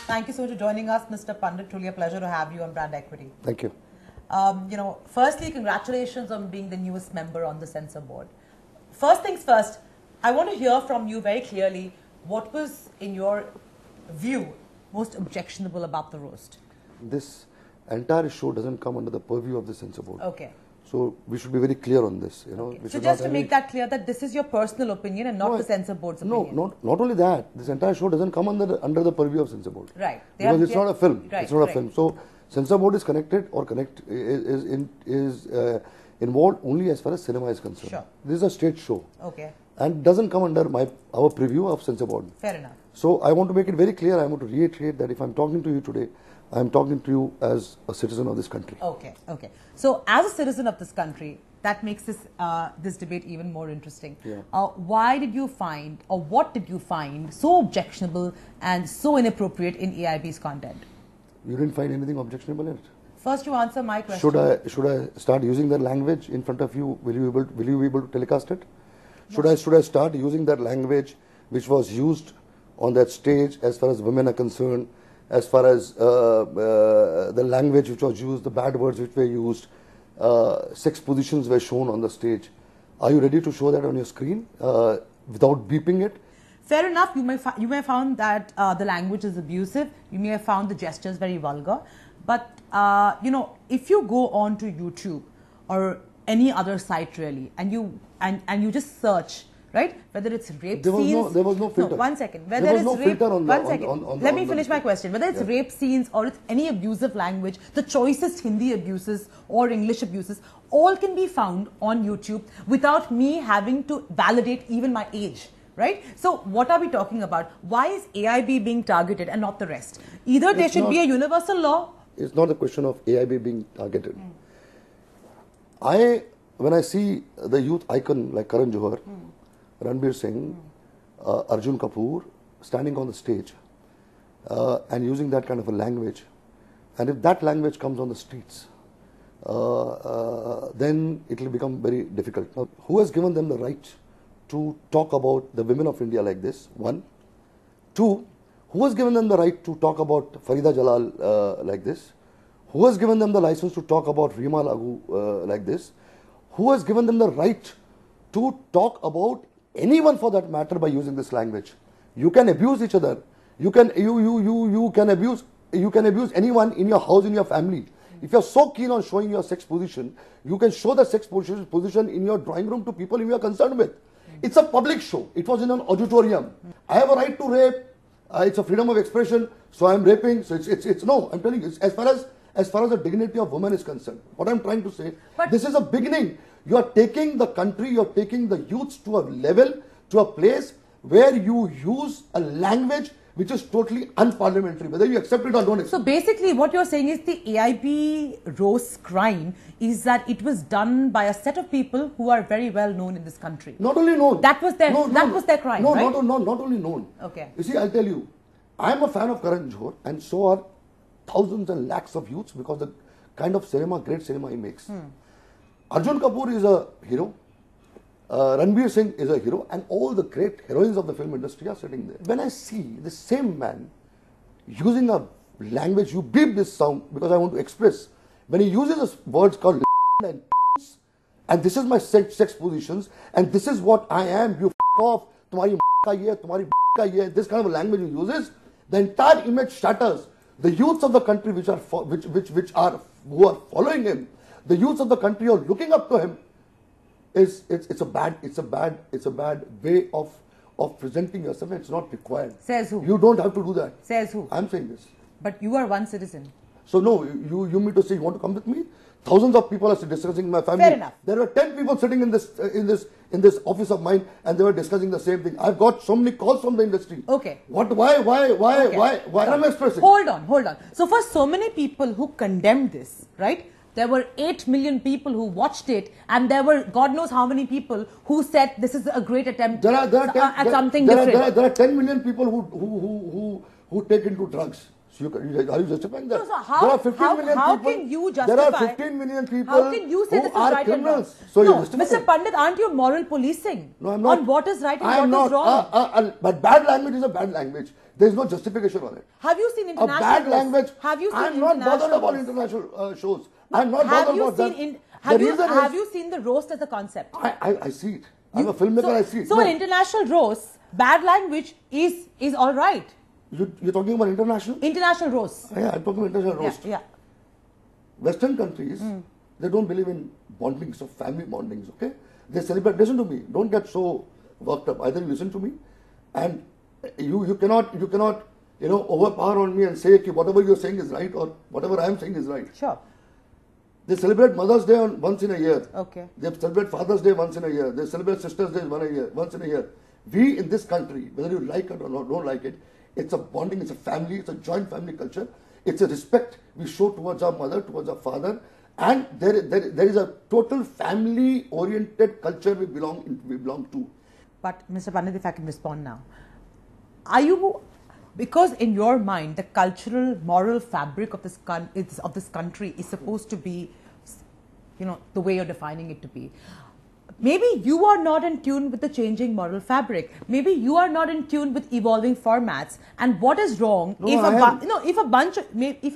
Thank you so much for joining us, Mr. Pandit. Truly a pleasure to have you on Brand Equity. Thank you. Firstly, congratulations on being the newest member on the Censor Board. First things first, I want to hear from you very clearly what was, in your view, most objectionable about the roast. This entire show doesn't come under the purview of the Censor Board. Okay. So we should be very clear on this. Okay. So just to make that clear, that this is your personal opinion and not the Censor Board's opinion. No, not only that. This entire show doesn't come under the purview of Censor Board. Right. Because it's not a film. Right, it's not a film. So Censor Board is connected or is involved only as far as cinema is concerned. Sure. This is a state show. Okay. And doesn't come under our preview of Censor Board. Fair enough. So I want to make it very clear. I want to reiterate that if I'm talking to you today, I'm talking to you as a citizen of this country. Okay. Okay. So as a citizen of this country, that makes this debate even more interesting. Yeah. Why did you find, or what did you find so objectionable and so inappropriate in AIB's content? You didn't find anything objectionable in it? First, you answer my question. Should I start using that language in front of you? Will you be able to telecast it? Should I start using that language which was used on that stage as far as women are concerned, as far as the language which was used, the bad words which were used, sex positions were shown on the stage? Are you ready to show that on your screen without beeping it? Fair enough. You may have found that the language is abusive. You may have found the gestures very vulgar. But if you go on to YouTube or any other site really, and you just search, right, whether it's rape scenes. There was no filter. No, one second. Whether it's rape, let me finish my question. Whether it's rape scenes or it's any abusive language, the choicest Hindi abuses or English abuses, all can be found on YouTube without me having to validate even my age. Right? So what are we talking about? Why is AIB being targeted and not the rest? Either there should be a universal law. It's not a question of AIB being targeted. When I see the youth icon like Karan Johar, Ranbir Singh, Arjun Kapoor standing on the stage and using that kind of a language, and if that language comes on the streets, then it will become very difficult. Now, who has given them the right to talk about the women of India like this? One. Two, who has given them the right to talk about Farida Jalal like this? Who has given them the license to talk about Rima Lagu like this? Who has given them the right to talk about anyone for that matter by using this language? You can abuse each other. You can abuse anyone in your house, in your family. If you're so keen on showing your sex position, you can show the sex position in your drawing room to people you are concerned with. It's a public show. It was in an auditorium. I have a right to rape. It's a freedom of expression. So I'm raping. So it's no. I'm telling you, as far as the dignity of women is concerned, what I'm trying to say, this is a beginning. You are taking the country, you are taking the youths to a level, to a place where you use a language which is totally unparliamentary, whether you accept it or don't accept it. So basically what you're saying is the AIB roast crime is that it was done by a set of people who are very well known in this country. Not only known. That was their crime, no, right? not only known. Okay. You see, I'll tell you, I'm a fan of Karan Johar, and so are thousands and lakhs of youths, because the kind of great cinema he makes. Arjun Kapoor is a hero. Ranbir Singh is a hero, and all the great heroines of the film industry are sitting there. When I see the same man using a language, you beep this sound because I want to express. When he uses words called and this is my sex positions, and this is what I am, you f off, tumhari ka ye, tumhari ka ye, this kind of a language he uses, the entire image shatters. The youths of the country who are following him, the youths of the country who are looking up to him, it's a bad way of presenting yourself, and it's not required. Says who? You don't have to do that. Says who? I'm saying this. But you are one citizen. So no, you mean to say you want to come with me? Thousands of people are discussing in my family. Fair enough. There were 10 people sitting in this office of mine, and they were discussing the same thing. I've got so many calls from the industry. Okay. Why am I expressing? Hold on. So for so many people who condemned this, right? There were 8 million people who watched it, and there were God knows how many people who said this is a great attempt at something different. There are 10 million people who take into drugs. So are you justifying that? So how, there are 15 million how people. can you justify? There are 15 million people How can you say who this is are right criminals. and wrong? So No, you justify Mr. Pandit, aren't you moral policing? No, I'm not. On what is right and I am what is not. wrong? But bad language is a bad language. There is no justification on it. Have you seen international A bad roasts? language. Have you seen I'm not bothered about roasts? international shows. I'm not bothered about that. Have you seen the roast as a concept? I see it. I'm a filmmaker. I see it. So an international roast, bad language is all right. You're talking about international? International roast. Yeah, I'm talking about international roast. Yeah. Western countries, they don't believe in bondings, of family bondings, okay? They celebrate. Listen to me. Don't get so worked up. Either you listen to me, and you cannot overpower on me and say that whatever you're saying is right or whatever I'm saying is right. Sure. They celebrate Mother's Day once in a year. Okay. They celebrate Father's Day once in a year. They celebrate Sister's Day once in a year. We in this country, whether you like it or not, don't like it, it's a bonding, it's a family, it's a joint family culture. It's a respect we show towards our mother, towards our father, and there is a total family-oriented culture we belong to. But Mr. Pandit, if I can respond now, are you, because in your mind the cultural, moral fabric of this country is supposed to be, the way you're defining it to be. Maybe you are not in tune with the changing moral fabric. Maybe you are not in tune with evolving formats. And what is wrong if a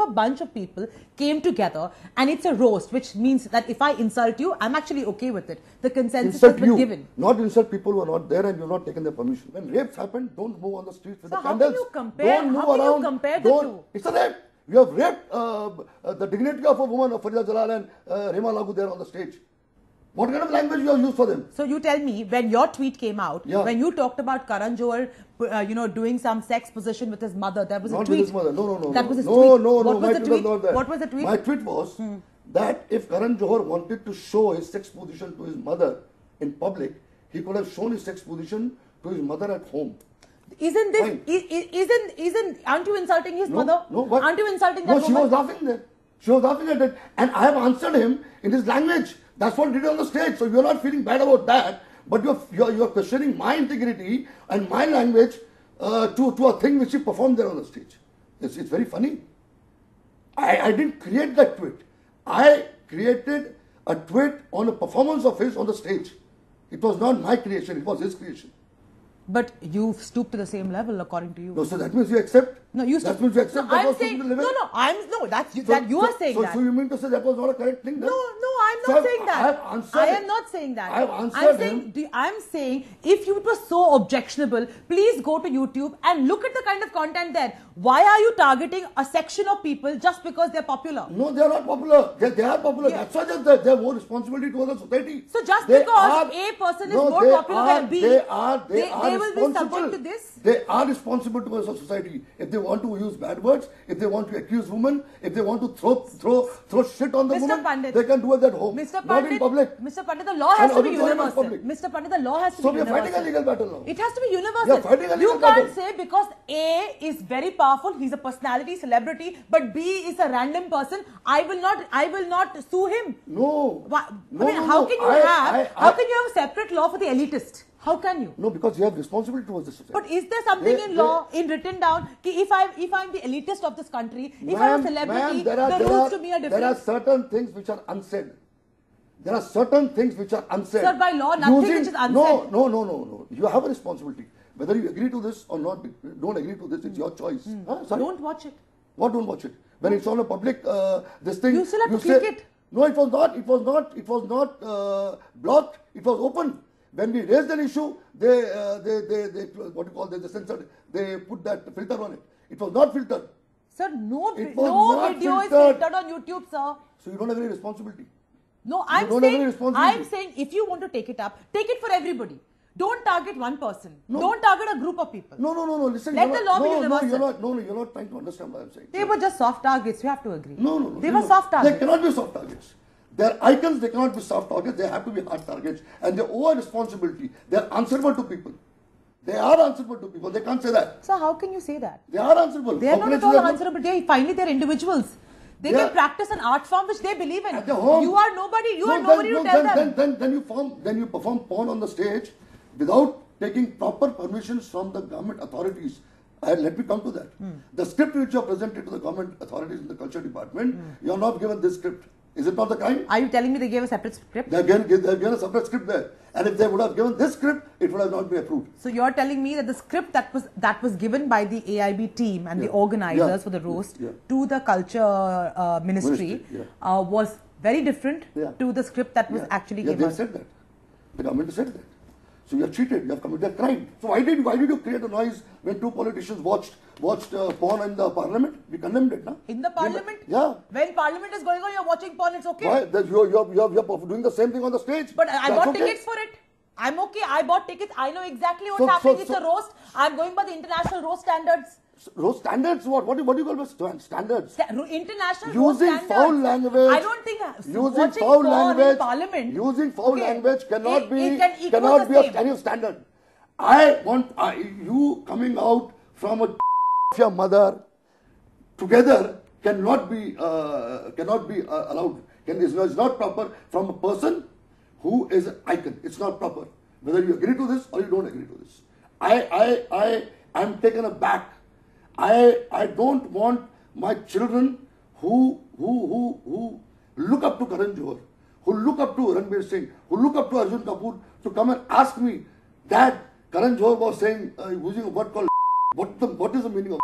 bunch of people came together and it's a roast, which means that if I insult you, I'm actually okay with it. The consensus has been given. Not insult people who are not there and you're not taking their permission. When rapes happen, don't move on the streets with the candles. How can you compare the two? It's a rape. You have raped the dignity of a woman, of Farida Jalal and Rema Lagu there on the stage. What kind of language you have used for them? So you tell me, when your tweet came out, yeah, when you talked about Karan Johar, doing some sex position with his mother, there was not a tweet. With his mother. No. That was his tweet. No. What was the tweet? What was the tweet? My tweet was that if Karan Johar wanted to show his sex position to his mother in public, he could have shown his sex position to his mother at home. Isn't this? Aren't you insulting his mother? No. What? Aren't you insulting that woman? She was laughing there. She was laughing at it, and I have answered him in his language. That's what he did on the stage. So you're not feeling bad about that, but you're questioning my integrity and my language to a thing which he performed there on the stage. It's very funny. I didn't create that tweet. I created a tweet on a performance of his on the stage. It was not my creation. It was his creation. But you've stooped to the same level, according to you. No, so that means you accept. No, you that means you accept. No, that I'm saying that's you are saying that. So you mean to say that was not a correct thing? Then? No, I'm not saying that. I am not saying that. I have answered I'm saying if it was so objectionable, please go to YouTube and look at the kind of content there. Why are you targeting a section of people just because they're popular? No, they are not popular. They are popular. Yeah. That's why they have more responsibility towards the society. So just because A person is more popular than B, they will be subject to this? They are responsible towards the society. If they want to use bad words, if they want to accuse women, if they want to throw shit on the woman, Pandit, they can do it at home, not in public. Mr. Pandit, the law has to be universal. Mr. Pandit, the law has to be universal. So we are fighting a legal battle now. It has to be universal. You can't say because A is very powerful, he's a personality, celebrity, but B is a random person, I will not sue him. No. How can you have a separate law for the elitist? How can you? No, because you have responsibility towards the society. But is there something in law, written down, if I'm the elitist of this country, if I'm a celebrity, the rules to me are different? There are certain things which are unsaid. There are certain things which are unsaid. Sir, by law, nothing which is unsaid. No. You have a responsibility. Whether you agree to this or not, don't agree to this, it's your choice. Don't watch it. What don't watch it? When it's on a public, this thing. You still have to click it. No, it was not blocked. It was open. When we raised an issue, they censored. They put that filter on it. It was not filtered. Sir, no video is filtered on YouTube, sir. So you don't have any responsibility. No, I'm saying if you want to take it up, take it for everybody. Don't target one person. No. Don't target a group of people. No. Listen. Let the law be universal. You're not trying to understand what I'm saying. They were just soft targets. You have to agree. No. They were soft targets. They cannot be soft targets. They're icons, they cannot be soft targets, they have to be hard targets. And they owe a responsibility. They're answerable to people. They are answerable to people. They can't say that. So how can you say that? They are answerable. They are not at all answerable. Finally, they're individuals. They can practice an art form which they believe in. At the home. You are nobody. You are nobody to tell them. Then you perform porn on the stage without taking proper permissions from the government authorities. Let me come to that. The script which you have presented to the government authorities in the culture department, you are not given this script. Is it not the kind? Are you telling me they gave a separate script? They have given a separate script there. And if they would have given this script, it would have not been approved. So you're telling me that the script that was given by the AIB team and the organizers for the roast to the culture ministry was very different to the script that was actually given. Yeah, they said that. The government said that. So you are cheated, you have committed a crime. So why did you create a noise when two politicians watched porn in the parliament? We condemned it, no? In the parliament? Yeah. When parliament is going on, you're watching porn, it's okay. Why? You're doing the same thing on the stage. But I bought tickets for it. I'm okay. I bought tickets. I know exactly what's happening. It's a roast. I'm going by the international roast standards. Roast standards? What? What do you call standards? International using roast standards. Foul language. I don't think using foul language in parliament. Using foul language cannot be a standard standard. You coming out from a your mother together cannot be allowed. It's not proper from a person who is an icon. It's not proper. Whether you agree to this or you don't agree to this. I'm taken aback. I don't want my children who look up to Karan Johar, who look up to Ranveer Singh, who look up to Arjun Kapoor to come and ask me, Dad, Karan Johar was saying using a word called what is the meaning of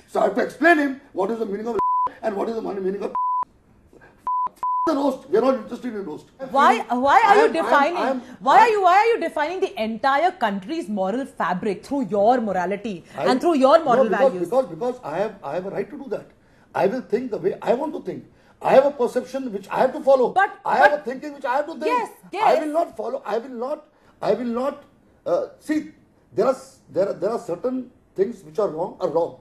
so I have to explain him what is the meaning of and what is the meaning of the roast. We are not interested in roast. Why are you defining the entire country's moral fabric through your morality and through your moral values? Because I have a right to do that. I will think the way I want to think. I have a perception which I have to follow. I have a thinking which I have to think. Yes. I will not follow. I will not. See, there are certain things which are wrong are wrong.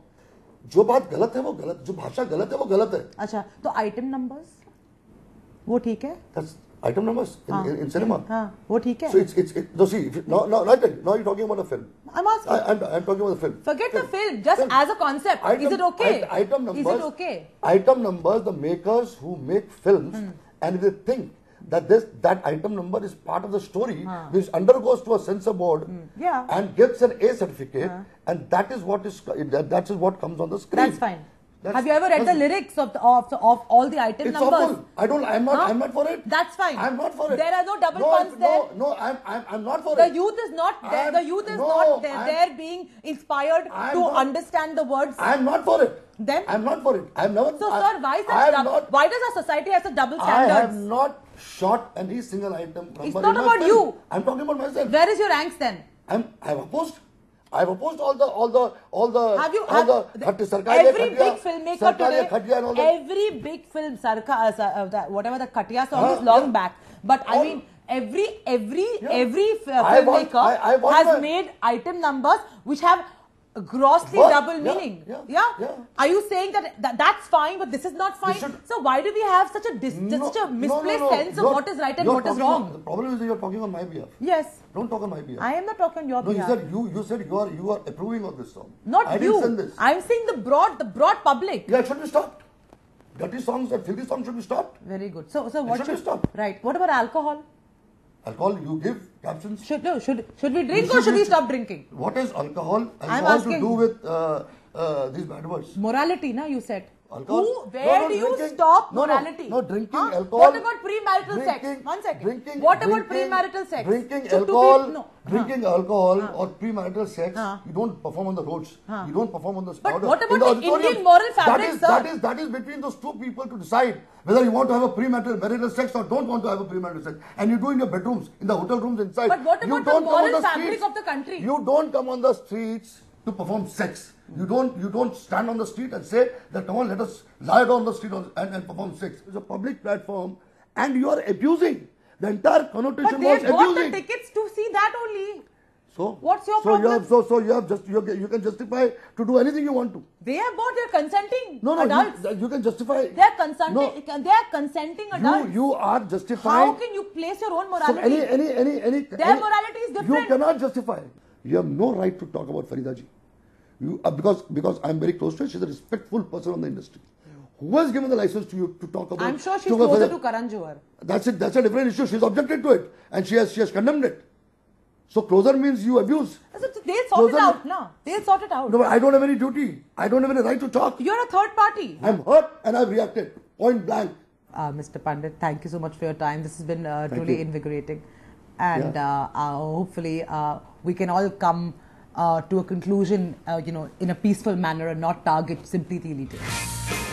जो बात गलत है वो गलत, जो भाषा गलत है वो गलत है. अच्छा, तो आइटम नंबर्स वो ठीक है? That's item numbers in cinema. हाँ, वो ठीक है. So it's see now you're talking about a film. I'm asking. I'm talking about the film. Forget the film. Just as a concept, is it okay? Item numbers. Is it okay? Item numbers. The makers who make films and they think that item number is part of the story, which undergoes to a censor board and gets an A certificate, and that is what comes on the screen. That's fine. Have you ever read the lyrics of all the item numbers? Awful. I'm not for it. That's fine. I'm not for it. There are no double puns there. No, I'm not for it. The youth is not there. The youth is not there. They're being inspired to understand the words. I'm not for it. Then? I'm not for it. I've never. So, sir, why does our society have such double standards? I have not shot any single item. It's not about you. I'm talking about myself. Where is your angst then? I've opposed all the every big filmmaker today, every big film whatever the Khatia song is long back, but I mean every filmmaker has made item numbers which have grossly double meaning. Are you saying that that's fine, but this is not fine? So why do we have such a misplaced sense of what is right and what is wrong? The problem is that you're talking on my behalf. Yes. Don't talk on my behalf. I am not talking on your behalf. You said you are approving of this song. Not you. Didn't send this. I'm saying the broad public. Yeah, it should be stopped. Dirty songs and filthy songs should be stopped. Very good. So what should be stopped. Right. What about alcohol? Alcohol, you give captions. Should we drink or should we stop drinking? What is alcohol? Alcohol to do with these bad words. Morality, na? You said. Alcohol? Where do you stop morality? No, drinking alcohol. What about premarital sex? 1 second. What about premarital sex? Drinking alcohol or premarital sex, you don't perform on the roads. You don't perform on the But what about the Indian moral fabric, sir? That is between those two people to decide whether you want to have a premarital sex or don't want to have a premarital sex. And you do in your bedrooms, in the hotel rooms inside. But what about the moral fabric of the country? You don't come on the streets to perform sex. You don't stand on the street and say that come on, let us lie down on the street and perform sex. It's a public platform and you are abusing. The entire connotation was abusing. But they bought the tickets to see that only. So what's your problem? You can justify to do anything you want to. They have bought their consenting adults. You can justify. They are consenting adults. You are justifying. How can you place your own morality? So their morality is different. You cannot justify. You have no right to talk about Farida ji. Because I am very close to her. She's a respectful person on the industry. Who has given the license to you to talk about? I'm sure she's closer to Karan Johar. That's it. That's a different issue. She's objected to it and she has condemned it. So closer means you abuse. So they'll sort it out, no? They'll sort it out. No, but I don't have any duty. I don't have any right to talk. You're a third party. I'm hurt and I've reacted. Point blank. Mr. Pandit, thank you so much for your time. This has been truly invigorating. And hopefully we can all come to a conclusion, in a peaceful manner and not target simply the elitists.